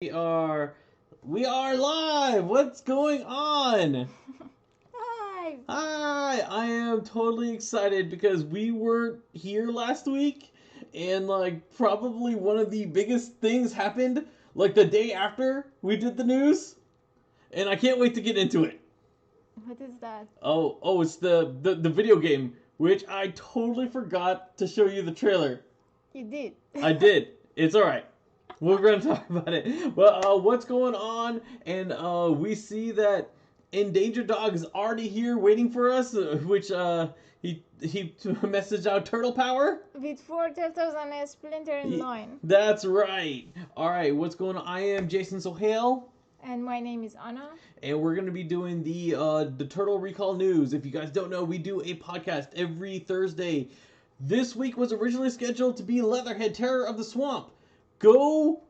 We are we are live. What's going on? Hi! Hi, I am totally excited because we weren't here last week and probably one of the biggest things happened like the day after we did the news and I can't wait to get into it. What is that? Oh, it's the video game which I totally forgot to show you the trailer. You did. I did. It's all right. We're going to talk about it. Well, what's going on? And we see that Endangered Dog is already here waiting for us, which he messaged out turtle power. With 4 turtles and a splinter in loin. That's right. All right, what's going on? I am Jason Sohail. And my name is Anna. And we're going to be doing the Turtle Recall News. If you guys don't know, we do a podcast every Thursday. This week was originally scheduled to be Leatherhead, Terror of the Swamp. Go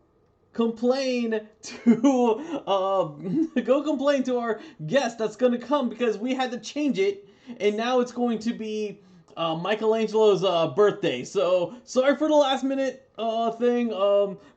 complain to go complain to our guest that's going to come because we had to change it, and now it's going to be Michelangelo's birthday. So sorry for the last minute thing,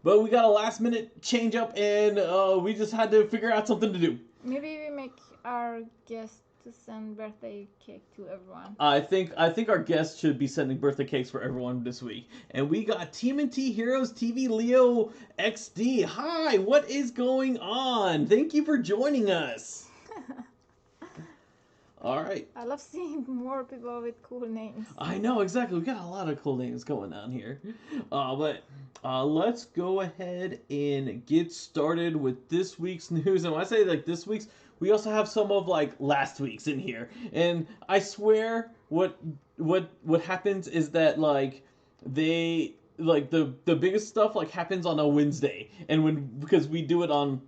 but we got a last minute change up, and we just had to figure out something to do. Maybe we make our guest to send birthday cake to everyone. I think our guest should be sending birthday cakes for everyone this week. And we got TMNT Heroes TV Leo XD. Hi, what is going on? Thank you for joining us. All right. I love seeing more people with cool names. I know, exactly. We got a lot of cool names going on here. But let's go ahead and get started with this week's news. And when I say this week's, we also have some of last week's in here. And I swear what happens is that they the biggest stuff happens on a Wednesday, and because we do it on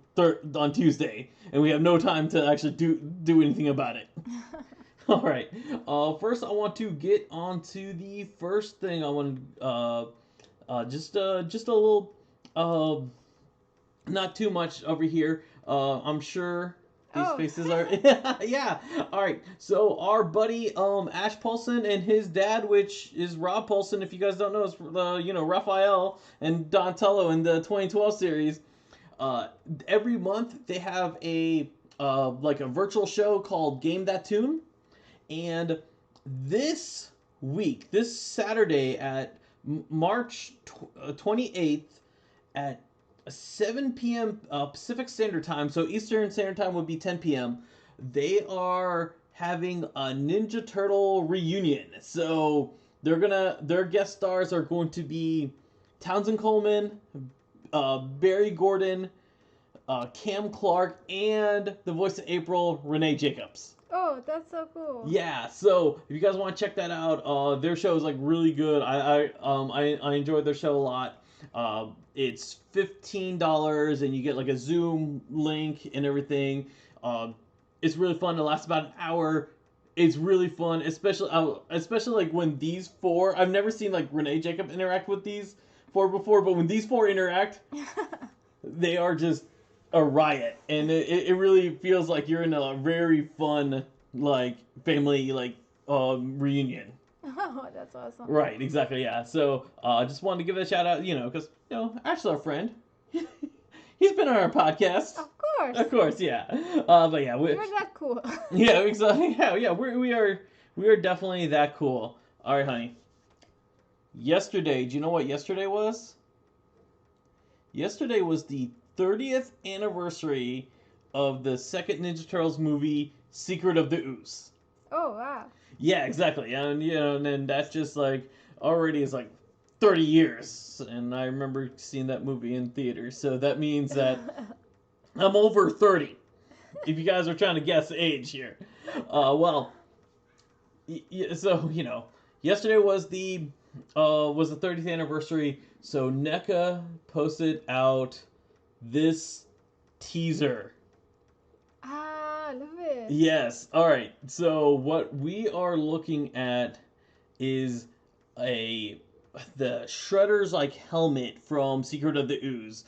Tuesday, and we have no time to actually do anything about it. All right. First, I want to get onto the first thing. I want just a little not too much over here. I'm sure these faces are yeah. All right. So our buddy Ash Paulson and his dad, which is Rob Paulson, if you guys don't know, is Raphael and Donatello in the 2012 series. Every month they have a virtual show called Game That Tune, and this Saturday at March 28th at 7 p.m. Pacific Standard Time, so Eastern Standard Time would be 10 p.m. They are having a Ninja Turtle reunion. So their guest stars are going to be Townsend Coleman, Barry Gordon, Cam Clark, and the voice of April, Renee Jacobs. Oh, that's so cool. Yeah, so if you guys want to check that out, their show is really good. I enjoyed their show a lot. It's $15 and you get a Zoom link and everything. It's really fun. It lasts about an hour. It's really fun, especially when these four. I've never seen Renee Jacob interact with these four before, but when these four interact, they are just a riot, and it really feels like you're in a very fun family reunion. Oh, that's awesome. Right, exactly, yeah. So I just wanted to give it a shout out, because Ash's our friend. He's been on our podcast. Of course, yeah. But yeah, you're that cool. Yeah, exactly. Yeah. We are definitely that cool. All right, honey. Yesterday, do you know what yesterday was? Yesterday was the 30th anniversary of the second Ninja Turtles movie, Secret of the Ooze. Oh, wow. Yeah, exactly. And and then that's just already is 30 years, and I remember seeing that movie in theaters. So that means that I'm over 30. If you guys are trying to guess age here, so yesterday was the 30th anniversary. So Neca posted out this teaser. Ah, I love it. Yes. All right. So what we are looking at is the Shredder's helmet from Secret of the Ooze.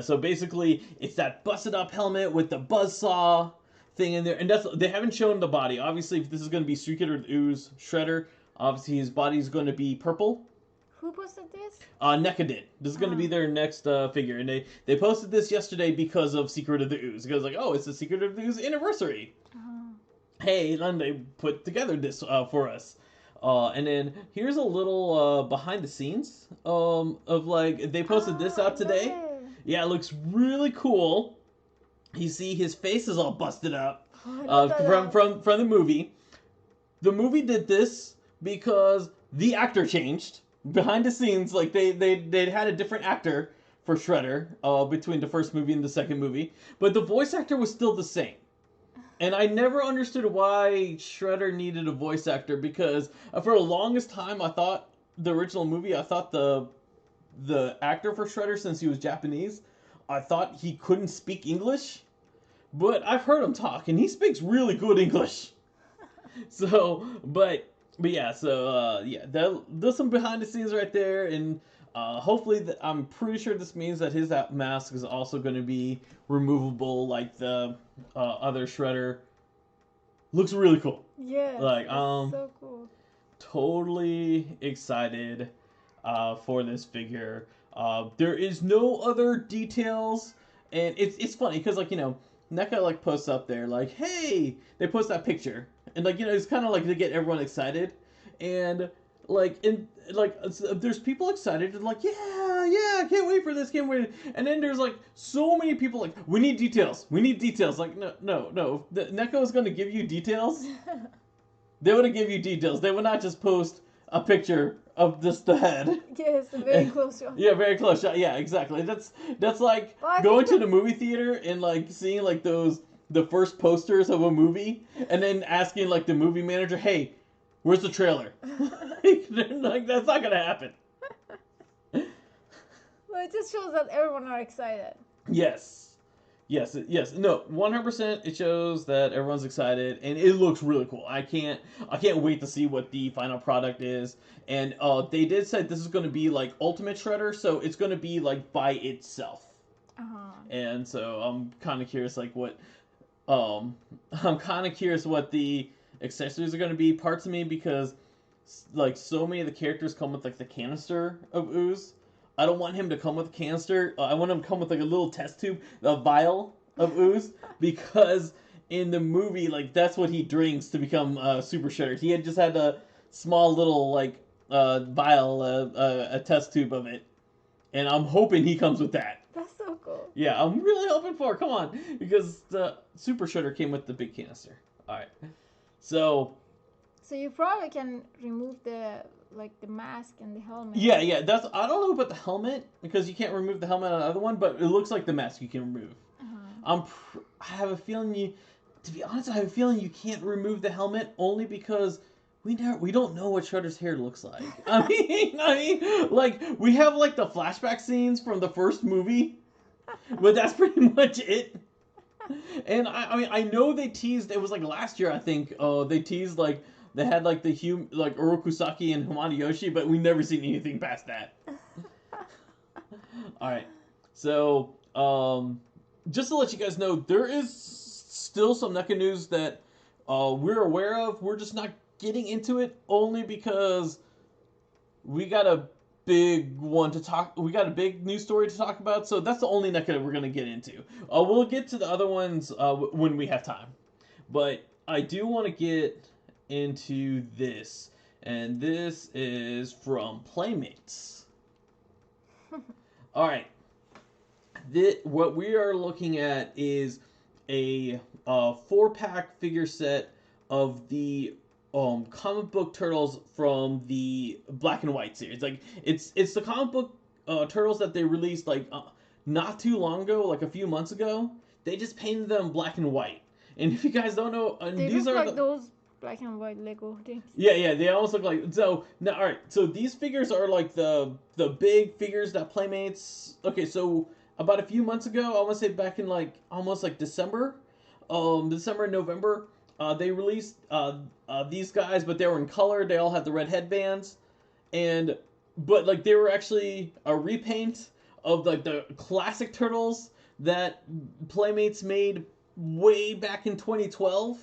So basically, it's that busted up helmet with the buzzsaw thing in there, and they haven't shown the body. Obviously, if this is going to be Secret of the Ooze Shredder, obviously his body is going to be purple. Who posted this? Neca did. This is going to be their next figure, and they posted this yesterday because of Secret of the Ooze. Because like, oh, it's the Secret of the Ooze anniversary. Hey, and they put together this for us. And then here's a little behind the scenes of like they posted this out today. Yeah, it looks really cool. You see his face is all busted up from the movie. The movie did this because the actor changed behind the scenes. Like they had a different actor for Shredder between the first movie and the second movie, but the voice actor was still the same. And I never understood why Shredder needed a voice actor, because for the longest time I thought the original movie, I thought the actor for Shredder, since he was Japanese, I thought he couldn't speak English. But I've heard him talk, and he speaks really good English. So, but yeah, so yeah, there's some behind the scenes right there, and hopefully, I'm pretty sure this means that his mask is also going to be removable, like the other Shredder. Looks really cool. Yeah, like so cool. Totally excited for this figure. There is no other details, and it's funny because like Neca like posts up there like, hey, they post that picture, and like it's kind of like to get everyone excited, and like there's people excited and like yeah, can't wait for this, can't wait, and then there's like so many people like, we need details, like no, Neca was going to give you details. They would have give you details. They would not just post a picture of just the head. Yes, a very close shot. Yeah, very close shot. Yeah, exactly. That's like going to the movie theater and like seeing like the first posters of a movie, and then asking like the movie manager, "Hey, where's the trailer?" Like that's not gonna happen. Well, it just shows that everyone are excited. Yes. No, 100%. It shows that everyone's excited, and it looks really cool. I can't wait to see what the final product is. And they did say this is going to be like Ultimate Shredder, so it's going to be like by itself. And so I'm kind of curious, like what the accessories are going to be. Parts of me, because like so many of the characters come with like the canister of ooze. I don't want him to come with a canister. I want him to come with like a little test tube, a vial of ooze, because in the movie, like that's what he drinks to become Super Shredder. He had just had a small little like vial, a test tube of it, and I'm hoping he comes with that. That's so cool. Yeah, I'm really hoping for it. Come on, because the Super Shredder came with the big canister. All right, so you probably can remove the mask and the helmet. Yeah. I don't know about the helmet, because you can't remove the helmet on the other one, but it looks like the mask you can remove. I have a feeling to be honest, I have a feeling you can't remove the helmet, only because we don't know what Shredder's hair looks like. I mean, like we have like the flashback scenes from the first movie, but that's pretty much it. And I mean, I know they teased. It was like last year, I think. They teased like. They had like like Orokusaki and Hamada-Yoshi, but we never seen anything past that. All right, so just to let you guys know, there is still some Neca news that we're aware of. We're just not getting into it, only because we got a big one to talk. We got a big news story to talk about, so that's the only Neca that we're gonna get into. We'll get to the other ones when we have time, but I do want to get into this, and this is from Playmates. All right, what we are looking at is a 4-pack figure set of the comic book turtles from the Black and White series. Like it's the comic book turtles that they released like not too long ago, like a few months ago. They just painted them black and white. And if you guys don't know, these look are like those black and white Lego things. Yeah, they almost look like. So now, all right, so these figures are like the big figures that Playmates. Okay, so about a few months ago, I want to say back in like almost like December, November, they released these guys, but they were in color. They all had the red headbands, but like they were actually a repaint of like the classic turtles that Playmates made way back in 2012.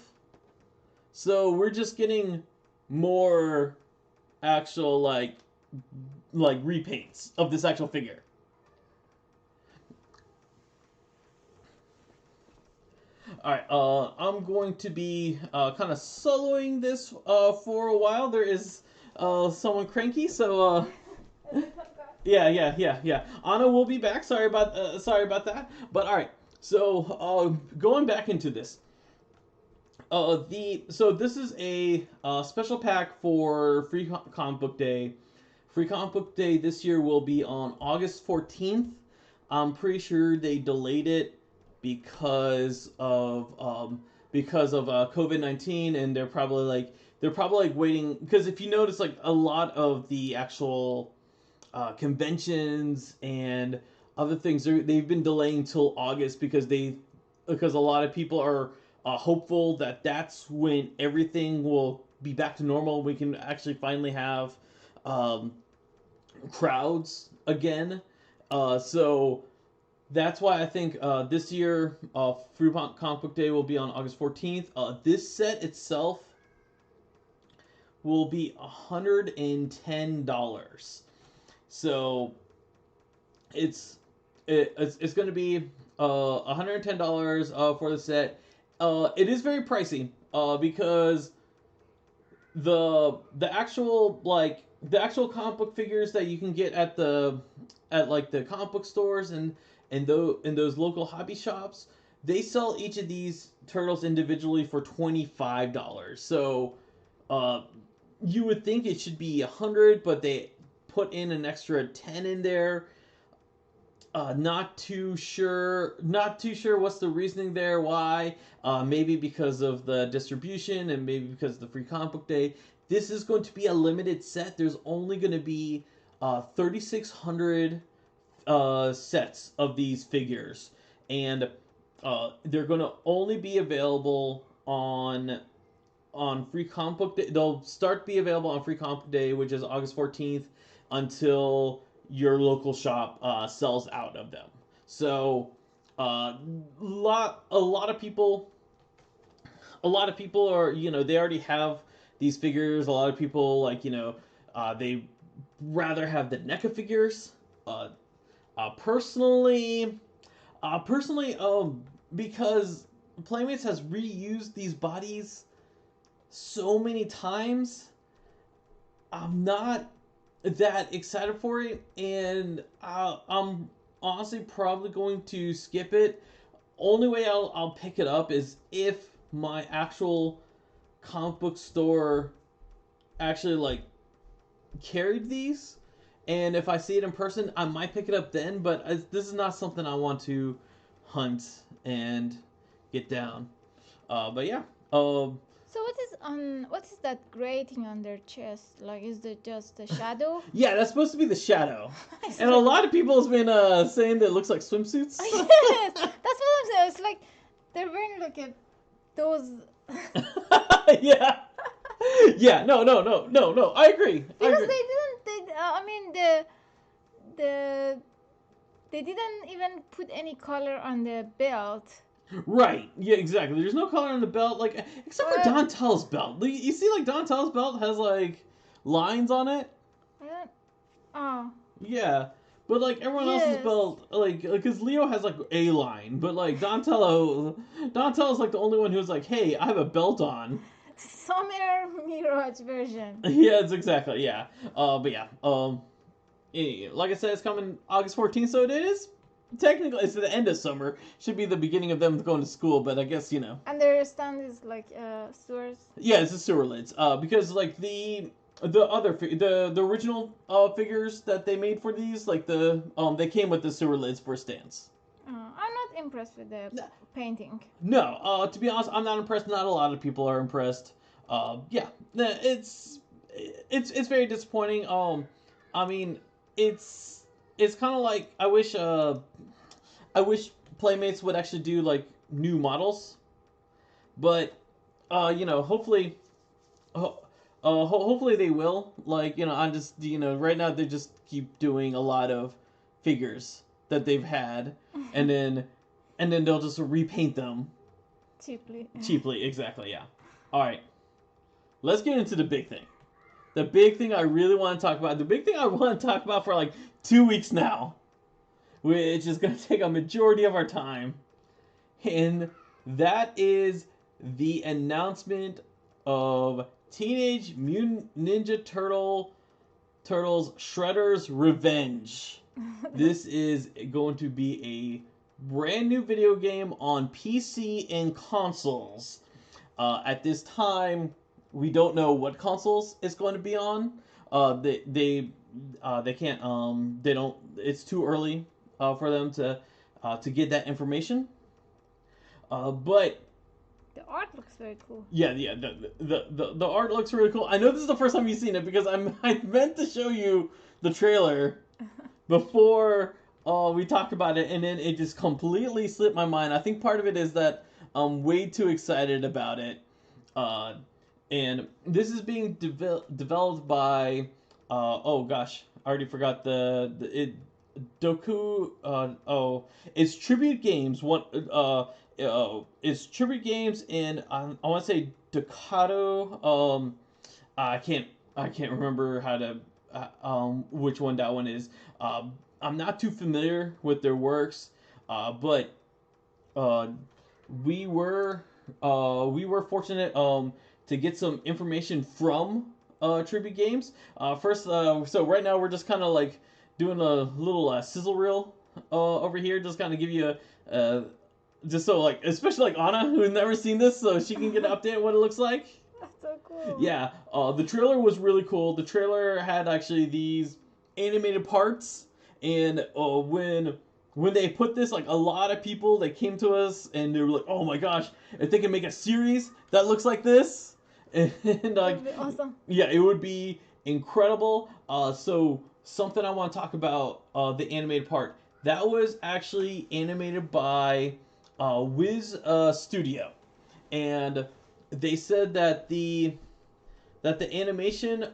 So we're just getting more actual like like repaints of this actual figure. Alright, I'm going to be kind of soloing this for a while. There is someone cranky, so yeah. Anna will be back. Sorry about that. But all right. So going back into this, so this is a special pack for Free Comic Book Day. Free Comic Book Day this year will be on August 14th. I'm pretty sure they delayed it because of COVID-19, and they're probably like waiting, because if you notice, like a lot of the actual conventions and other things, they've been delaying till August because a lot of people are hopeful that that's when everything will be back to normal. We can actually finally have crowds again. So that's why I think this year Free Comic Book Day will be on August 14th. This set itself will be $110. So it's going to be $110 for the set. It is very pricey because the actual comic book figures that you can get at like the comic book stores and those local hobby shops, they sell each of these turtles individually for $25. So you would think it should be $100, but they put in an extra 10 in there. Not too sure what's the reasoning there, why. Maybe because of the distribution, and maybe because of the Free Comic Book Day. This is going to be a limited set. There's only going to be 3,600 sets of these figures, and they're going to only be available on Free Comic Book Day. They'll start to be available on Free Comic Book Day, which is August 14th, until your local shop sells out of them. So a lot of people are, they already have these figures. A lot of people, like, they rather have the NECA figures. Personally, because Playmates has reused these bodies so many times, I'm not that excited for it, and I'm honestly probably going to skip it. Only way I'll pick it up is if my actual comic book store actually like carried these, and if I see it in person, I might pick it up then. But this is not something I want to hunt and get down. But yeah. So what is that grating on their chest? Like, is it just a shadow? Yeah, that's supposed to be the shadow. And a lot of people have been saying that it looks like swimsuits. Yes, that's what I'm saying. It's like they're wearing like those. Yeah. Yeah. No. I agree. Because they didn't. They didn't even put any color on the belt. Right. Yeah, exactly. There's no color on the belt, like, except for Donatel's belt. You see, like, Donatel's belt has, like, lines on it? Oh. Yeah. But, like, everyone else's belt, like, because Leo has, like, a line, but, like, Donatel's, like, the only one who's like, hey, I have a belt on. Summer Mirage version. Yeah, it's exactly, yeah. But, yeah, like I said, it's coming August 14th, so it is. Technically, it's the end of summer. Should be the beginning of them going to school, but I guess, And their stand is like sewers. Yeah, it's the sewer lids. Because like the original figures that they made for these, like they came with the sewer lids for stands. I'm not impressed with the painting. No, to be honest, I'm not impressed. Not a lot of people are impressed. Yeah, it's very disappointing. I mean, it's kind of like I wish Playmates would actually do like new models, but hopefully they will. Like, I'm just, right now they just keep doing a lot of figures that they've had, and then they'll just repaint them cheaply. Exactly, yeah. All right, let's get into the big thing. the big thing I really want to talk about, the big thing I want to talk about for like 2 weeks now, which is going to take a majority of our time, and that is the announcement of Teenage Mutant Ninja Turtles Shredder's Revenge. This is going to be a brand new video game on PC and consoles. At this time, we don't know what consoles it's going to be on. They can't. They don't. It's too early for them to get that information. But the art looks very cool. Yeah. The art looks really cool. I know this is the first time you've seen it because I meant to show you the trailer before we talked about it, and then it just completely slipped my mind. I think part of it is that I'm way too excited about it. And this is being developed by oh gosh, I already forgot it's Tribute Games. It's Tribute Games, and I want to say Ducato. I can't remember how to which one that one is. I'm not too familiar with their works, but we were fortunate to get some information from Tribute Games. First, so right now we're just kind of like doing a little sizzle reel over here, just kind of give you just so like, especially like Anna, who's never seen this, so she can get an update on what it looks like. That's so cool. Yeah, the trailer was really cool. The trailer had actually these animated parts, and when they put this, like, a lot of people, they came to us and they were like, oh my gosh, if they can make a series that looks like this, and like, awesome. Yeah, it would be incredible. So something I want to talk about, the animated part, that was actually animated by Wiz Studio, and they said that the animation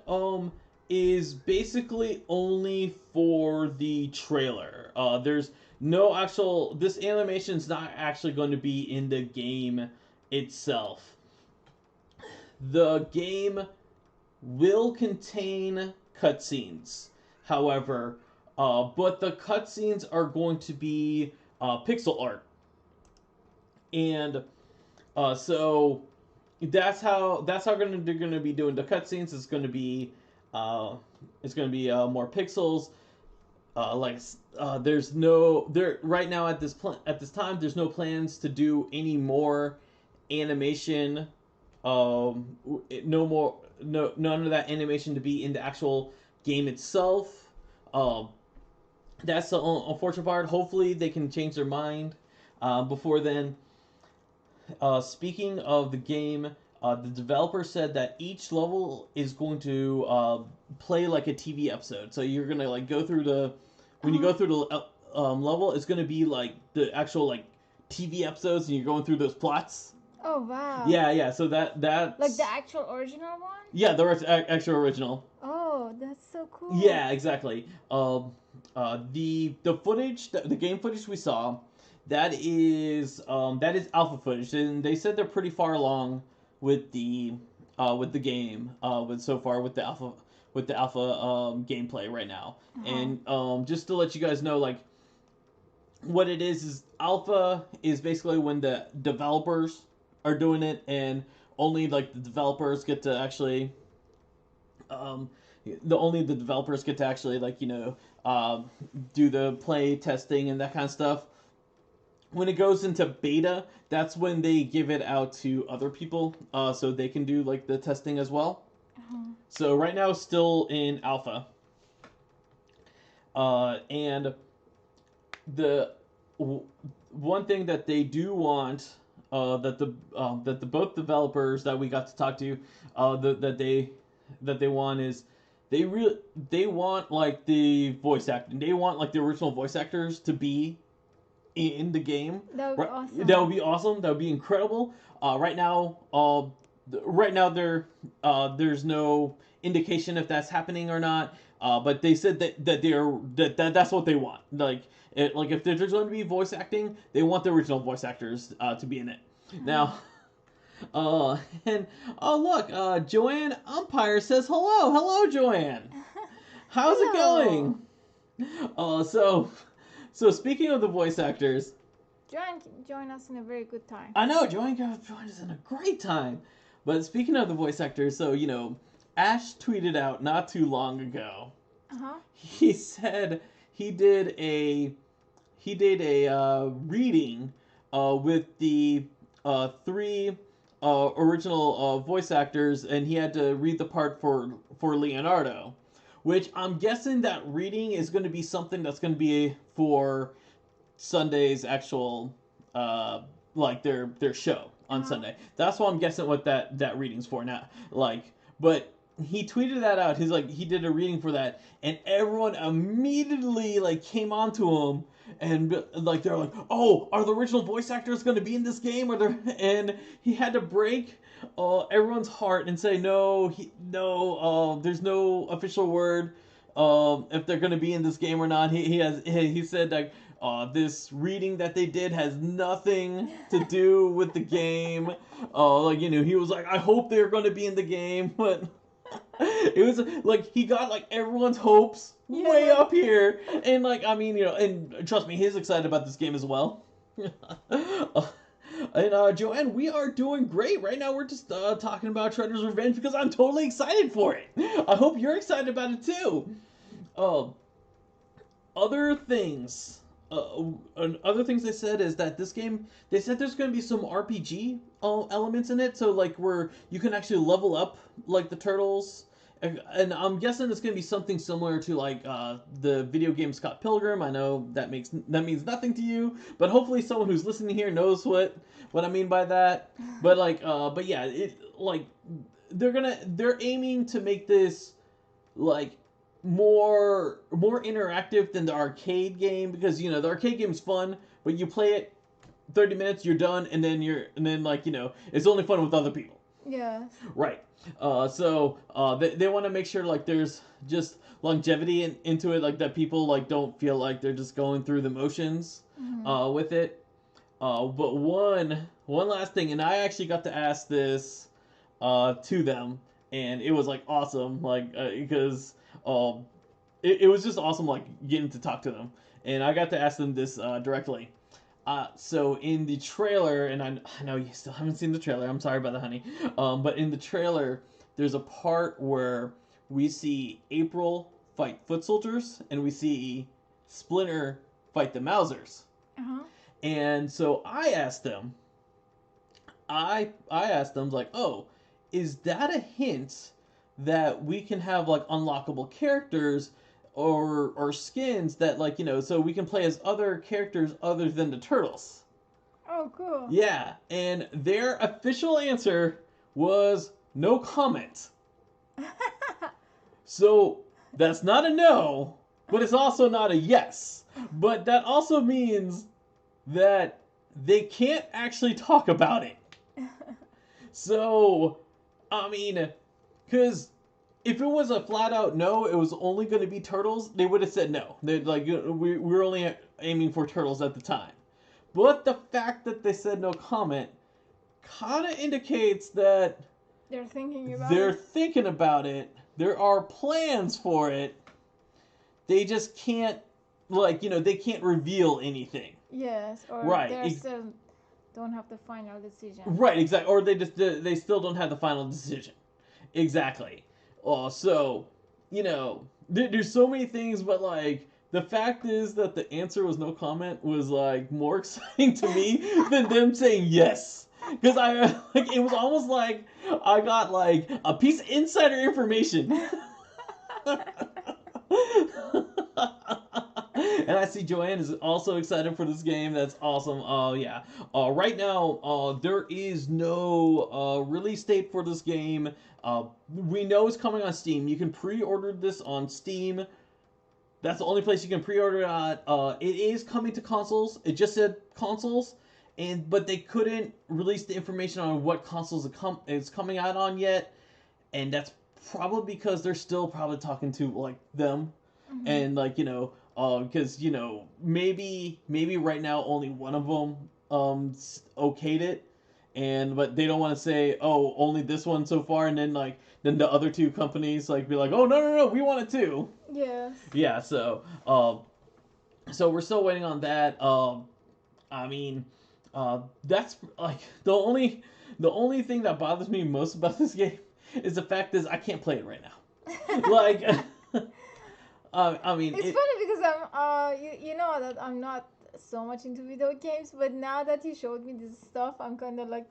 is basically only for the trailer. There's no actual, this animation's not actually going to be in the game itself. The game will contain cutscenes, however, but the cutscenes are going to be pixel art, and so that's how they're going to be doing the cutscenes. It's going to be more pixels. Right now at this time there's no plans to do any more animation. None of that animation to be in the actual game itself. That's the unfortunate part. Hopefully they can change their mind before then. Speaking of the game, the developer said that each level is going to play like a TV episode. So you're gonna like go through when you go through the level, it's gonna be like the actual like TV episodes, and you're going through those plots. Oh wow. Yeah. So that's like the actual original one. Yeah, the actual original. Oh, that's so cool. Yeah, exactly. The footage, the game footage we saw, that is alpha footage, and they said they're pretty far along with the game with the alpha gameplay right now. And just to let you guys know, like, what it is alpha is basically when the developers are doing it, and only like the developers get to actually like, you know, do the play testing and that kind of stuff. When it goes into beta, that's when they give it out to other people, so they can do like the testing as well. So right now, it's still in alpha, and the one thing that they do want, that the both developers that we got to talk to, that they want is they want like the voice acting. They want like the original voice actors to be in the game. That would be awesome. That would be awesome. That would be incredible. Right now, there's no indication if that's happening or not. But they said that's what they want. Like if there's going to be voice acting, they want the original voice actors to be in it. Now, And oh look, Joanne Umpire says hello. Hello, Joanne. How's it Hello. going? So speaking of the voice actors, Join us in a very good time. I know Joanne joined us in a great time. But speaking of the voice actors, so Ash tweeted out not too long ago. Uh-huh. He said he did a reading with the three original voice actors, and he had to read the part for Leonardo, which I'm guessing that reading is going to be something that's going to be for Sunday's actual like their show on Sunday. That's what I'm guessing what that reading's for now. But he tweeted that out. He's like he did a reading for that, and everyone immediately came on to him and they're like, oh, are the original voice actors going to be in this game? Or they and he had to break everyone's heart and say no, there's no official word if they're going to be in this game or not. He said this reading that they did has nothing to do with the game. He was like, I hope they're going to be in the game, but it was he got everyone's hopes way up here, and and trust me, he's excited about this game as well. And Joanne, we are doing great right now. We're just talking about Shredder's Revenge because I'm totally excited for it. I hope you're excited about it too. Other things. Other things they said is that this game, they said there's going to be some RPG elements in it, so where you can actually level up the turtles, and I'm guessing it's going to be something similar to the video game Scott Pilgrim. I know that means nothing to you, but hopefully someone who's listening here knows what I mean by that. But yeah, they're aiming to make this more interactive than the arcade game, because the arcade game's fun, but you play it 30 minutes, you're done, and then it's only fun with other people. Yes. Right. So they want to make sure there's just longevity into it, that people don't feel like they're just going through the motions with it. But one last thing, and I actually got to ask this to them, and it was awesome, because it was just awesome, getting to talk to them, and I got to ask them this directly. So in the trailer, and I know you still haven't seen the trailer. I'm sorry about that, honey. But in the trailer, there's a part where we see April fight foot soldiers, and we see Splinter fight the Mousers. Uh-huh. And so I asked them, oh, is that a hint that we can have unlockable characters or skins that so we can play as other characters other than the turtles? Oh, cool. Yeah, and their official answer was no comment. So that's not a no, but it's also not a yes. But that also means that they can't actually talk about it. So, I mean, because if it was a flat out no, it was only going to be turtles, they would have said no. They'd we're only aiming for turtles at the time. But the fact that they said no comment kind of indicates that they're thinking about it. There are plans for it. They just can't they can't reveal anything. Yes, or right. They still don't have the final decision. Right, exactly. Or they still don't have the final decision. Exactly. So, there's so many things, but the fact is that the answer was no comment was more exciting to me than them saying yes. Because it was almost like I got a piece of insider information. And I see Joanne is also excited for this game. That's awesome. Yeah. Right now, there is no release date for this game. We know it's coming on Steam. You can pre-order this on Steam. That's the only place you can pre-order it at. It is coming to consoles. It just said consoles, but they couldn't release the information on what consoles it's coming out on yet, and that's probably because they're still probably talking to them, and because maybe right now only one of them okayed it, but they don't want to say, oh, only this one so far, and then the other two companies like be like, oh, no, we want it too. Yes. Yeah, so we're still waiting on that. I mean, that's like the only thing that bothers me most about this game is the fact is I can't play it right now. Like, I mean, it's funny because you know that I'm not so much into video games, but now that you showed me this stuff, I'm kind of like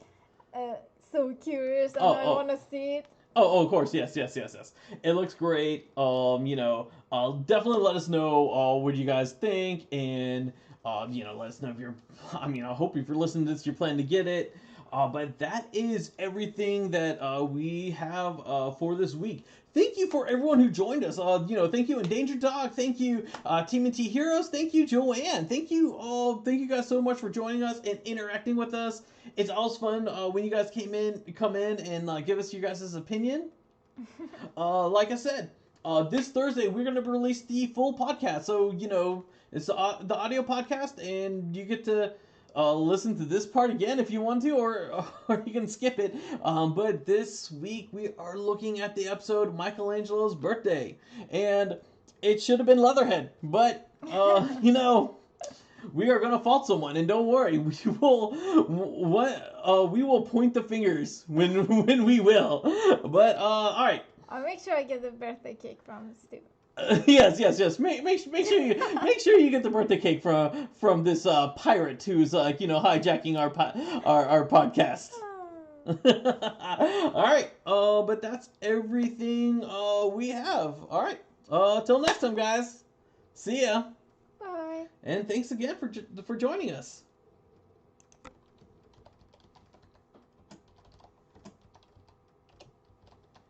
so curious and I want to see it. Oh, of course, yes. It looks great. Definitely let us know what you guys think, and let us know if you're. I mean, I hope if you're listening to this, you're planning to get it. But that is everything that we have for this week. Thank you for everyone who joined us. Thank you Endangered Dog. Thank you TMNT Heroes. Thank you Joanne. Thank you all. Thank you guys so much for joining us and interacting with us. It's always fun when you guys come in and give us your guys' opinion. Like I said, this Thursday we're gonna release the full podcast. So it's the audio podcast, and you get to listen to this part again if you want to, or you can skip it. But this week we are looking at the episode Michelangelo's Birthday, and it should have been Leatherhead, but we are gonna fault someone, and don't worry, we will point the fingers when we will. But all right. I'll make sure I get the birthday cake from Stu. Yes. Make sure you get the birthday cake from this pirate who's hijacking our podcast. All right. But that's everything we have. All right. Till next time, guys. See ya. Bye. And thanks again for joining us.